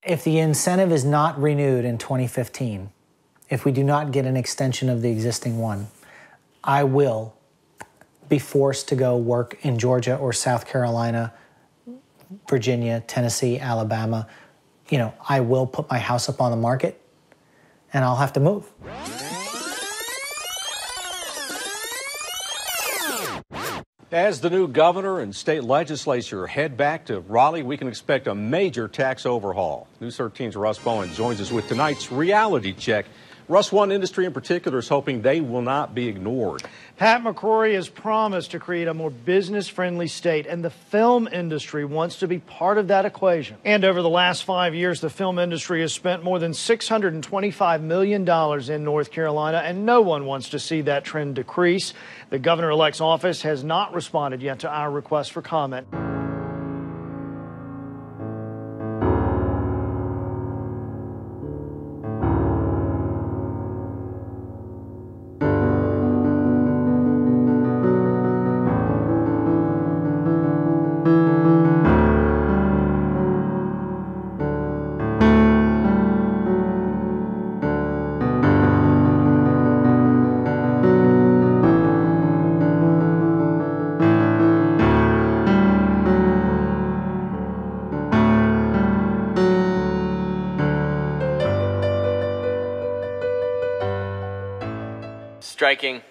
If the incentive is not renewed in 2015, if we do not get an extension of the existing one, I will be forced to go work in Georgia or South Carolina, Virginia, Tennessee, Alabama. You know, I will put my house up on the market and I'll have to move. As the new governor and state legislature head back to Raleigh, we can expect a major tax overhaul. News 13's Russ Bowen joins us with tonight's reality check. Russ, one industry in particular is hoping they will not be ignored. Pat McCrory has promised to create a more business-friendly state, and the film industry wants to be part of that equation. And over the last 5 years, the film industry has spent more than $625 million in North Carolina, and no one wants to see that trend decrease. The governor-elect's office has not responded yet to our request for comment. Striking.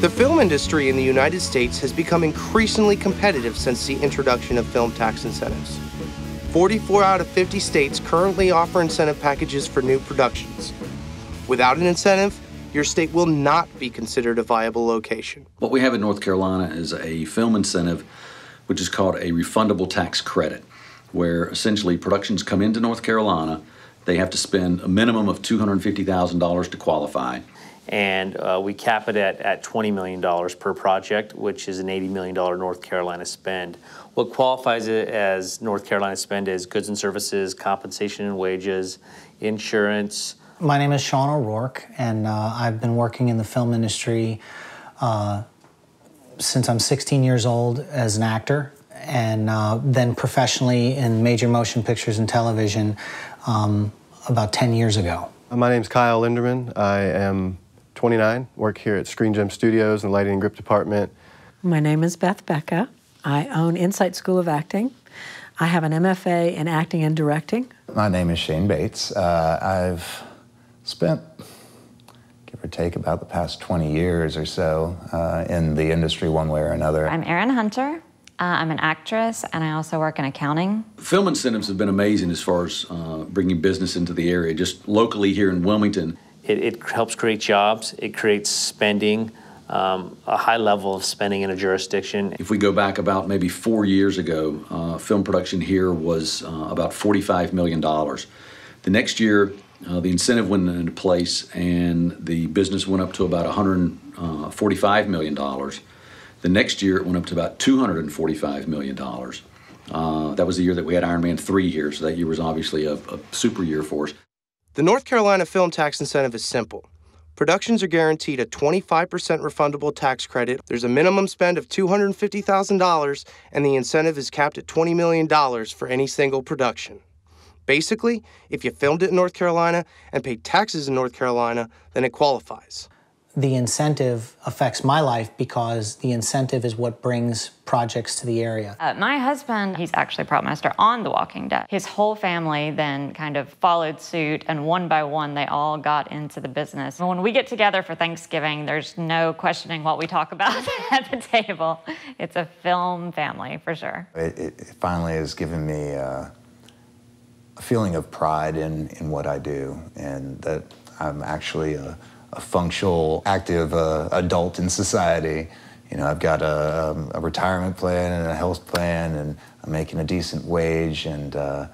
The film industry in the United States has become increasingly competitive since the introduction of film tax incentives. 44 out of 50 states currently offer incentive packages for new productions. Without an incentive, your state will not be considered a viable location. What we have in North Carolina is a film incentive, which is called a refundable tax credit, where essentially productions come into North Carolina, they have to spend a minimum of $250,000 to qualify. And we cap it at $20 million per project, which is an $80 million North Carolina spend. What qualifies it as North Carolina spend is goods and services, compensation and wages, insurance. My name is Sean O'Rourke, and I've been working in the film industry since I'm 16 years old as an actor, and then professionally in major motion pictures and television about 10 years ago. My name's Kyle Linderman. I am 29, work here at Screen Gem Studios in the Lighting and Grip Department. My name is Beth Becca. I own Insight School of Acting. I have an MFA in acting and directing. My name is Shane Bates. I've spent, give or take, about the past 20 years or so in the industry one way or another. I'm Erin Hunter. I'm an actress, and I also work in accounting. Film incentives have been amazing as far as bringing business into the area. Just locally here in Wilmington, It helps create jobs, it creates spending, a high level of spending in a jurisdiction. if we go back about maybe 4 years ago, film production here was about $45 million. The next year, the incentive went into place and the business went up to about $145 million. The next year, it went up to about $245 million. That was the year that we had Iron Man 3 here, so that year was obviously a super year for us. The North Carolina film tax incentive is simple. Productions are guaranteed a 25% refundable tax credit. There's a minimum spend of $250,000, and the incentive is capped at $20 million for any single production. Basically, if you filmed it in North Carolina and paid taxes in North Carolina, then it qualifies. The incentive affects my life because the incentive is what brings projects to the area. My husband, he's actually prop master on The Walking Dead. His whole family then kind of followed suit, and one by one, they all got into the business. When we get together for Thanksgiving, there's no questioning what we talk about at the table. It's a film family, for sure. It finally has given me a feeling of pride in what I do, and that I'm actually a functional, active adult in society. You know, I've got a retirement plan and a health plan, and I'm making a decent wage, and I'm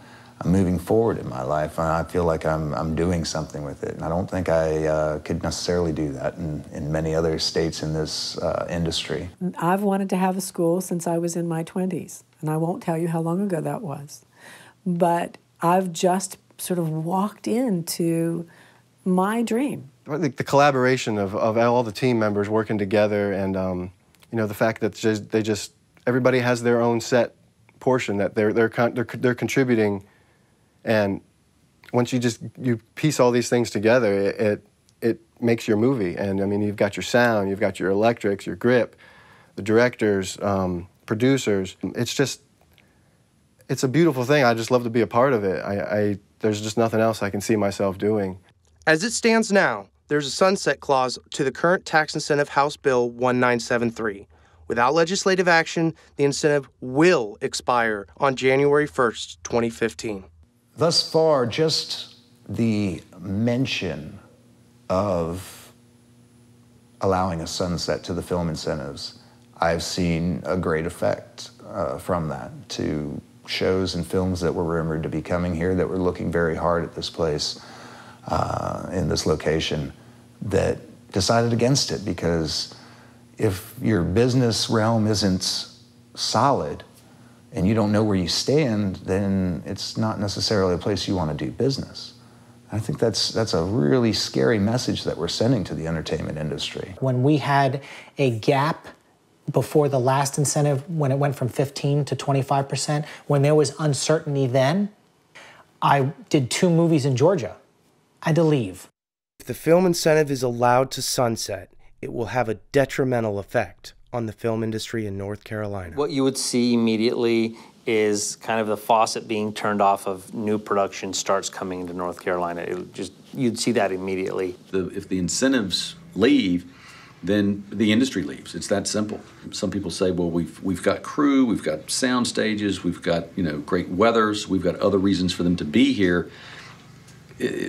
moving forward in my life. And I feel like I'm doing something with it, and I don't think I could necessarily do that in many other states in this industry. I've wanted to have a school since I was in my 20s, and I won't tell you how long ago that was. But I've just sort of walked into my dream. I think the collaboration of all the team members working together, and you know, the fact that everybody has their own set portion that they're contributing, and once you piece all these things together, it makes your movie. And I mean, you've got your sound, you've got your electrics, your grip, the directors, producers. It's a beautiful thing. I just love to be a part of it. There's just nothing else I can see myself doing. As it stands now, there's a sunset clause to the current tax incentive House Bill 1973. Without legislative action, the incentive will expire on January 1st, 2015. Thus far, just the mention of allowing a sunset to the film incentives, I've seen a great effect from that to shows and films that were rumored to be coming here, that were looking very hard at this place, in this location, that decided against it, because if your business realm isn't solid and you don't know where you stand, then it's not necessarily a place you want to do business. I think that's a really scary message that we're sending to the entertainment industry. When we had a gap before the last incentive, when it went from 15 to 25%, when there was uncertainty then, I did 2 movies in Georgia. I had to leave. If the film incentive is allowed to sunset, it will have a detrimental effect on the film industry in North Carolina. What you would see immediately is kind of the faucet being turned off of new production starts coming into North Carolina. You'd see that immediately. If the incentives leave, then the industry leaves. It's that simple. Some people say, well, we've got crew, we've got sound stages, we've got great weathers, we've got other reasons for them to be here.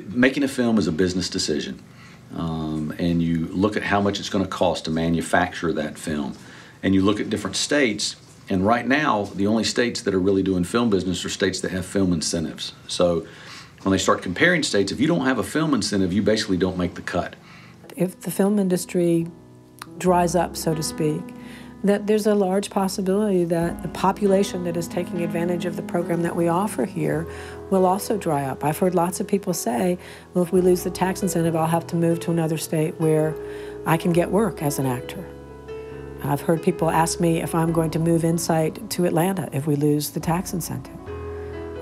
Making a film is a business decision, and you look at how much it's going to cost to manufacture that film, and you look at different states, and right now the only states that are really doing film business are states that have film incentives. So when they start comparing states, if you don't have a film incentive, you basically don't make the cut. If the film industry dries up, so to speak, that there's a large possibility that the population that is taking advantage of the program that we offer here will also dry up. I've heard lots of people say, well, if we lose the tax incentive, I'll have to move to another state where I can get work as an actor. I've heard people ask me if I'm going to move Insight to Atlanta if we lose the tax incentive.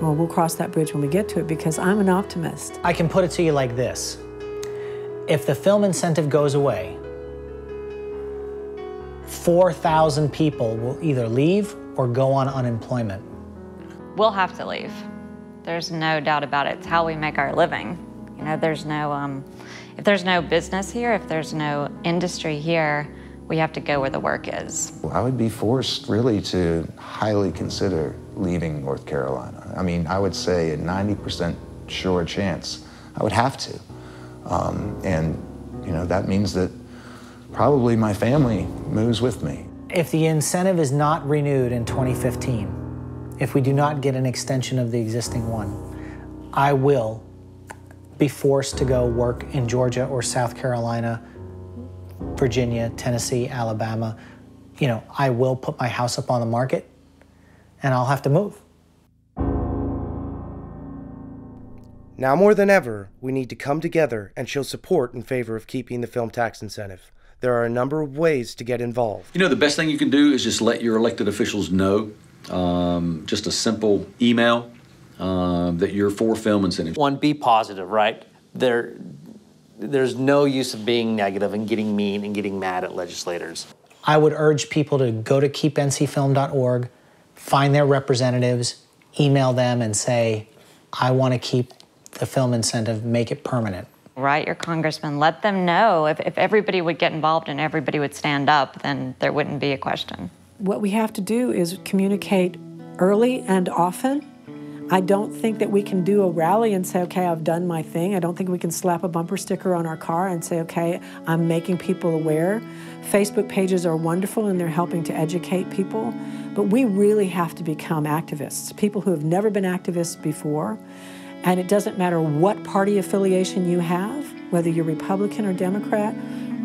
Well, we'll cross that bridge when we get to it, because I'm an optimist. I can put it to you like this. If the film incentive goes away, 4,000 people will either leave or go on unemployment. We'll have to leave. There's no doubt about it. It's how we make our living. There's no, if there's no business here, if there's no industry here, we have to go where the work is. I would be forced really to highly consider leaving North Carolina. I mean, I would say a 90% sure chance I would have to. And that means that probably my family moves with me. If the incentive is not renewed in 2015, if we do not get an extension of the existing one, I will be forced to go work in Georgia or South Carolina, Virginia, Tennessee, Alabama. I will put my house up on the market and I'll have to move. Now more than ever, we need to come together and show support in favor of keeping the film tax incentive. There are a number of ways to get involved. The best thing you can do is just let your elected officials know, just a simple email, that you're for film incentive. One, be positive, right? There's no use of being negative and getting mean and getting mad at legislators. I would urge people to go to keepncfilm.org, find their representatives, email them and say, I want to keep the film incentive, make it permanent. Write your congressman, let them know. If everybody would get involved and everybody would stand up, then there wouldn't be a question. What we have to do is communicate early and often. I don't think that we can do a rally and say, okay, I've done my thing. I don't think we can slap a bumper sticker on our car and say, okay, I'm making people aware. Facebook pages are wonderful and they're helping to educate people, but we really have to become activists, people who have never been activists before. And it doesn't matter what party affiliation you have, whether you're Republican or Democrat,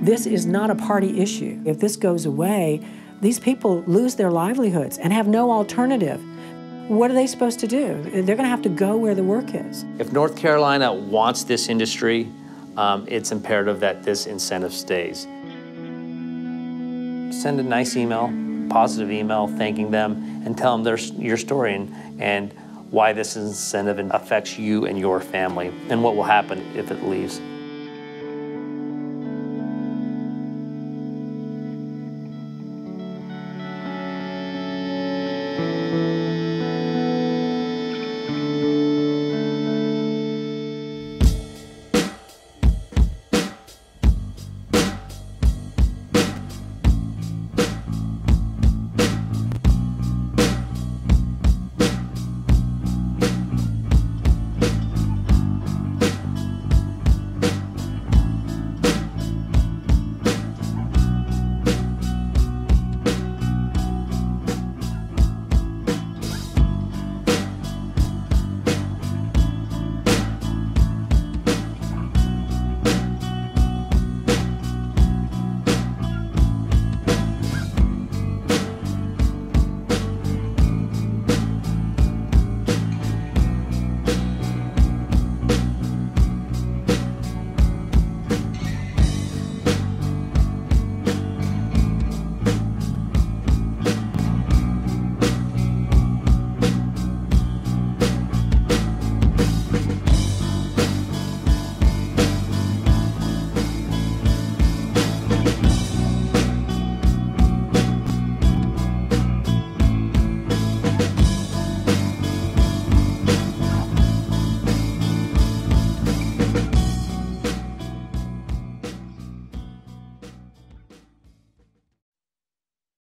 this is not a party issue. If this goes away, these people lose their livelihoods and have no alternative. What are they supposed to do? They're going to have to go where the work is. If North Carolina wants this industry, it's imperative that this incentive stays. Send a nice email, positive email, thanking them, and tell them your story and why this incentive affects you and your family, and what will happen if it leaves.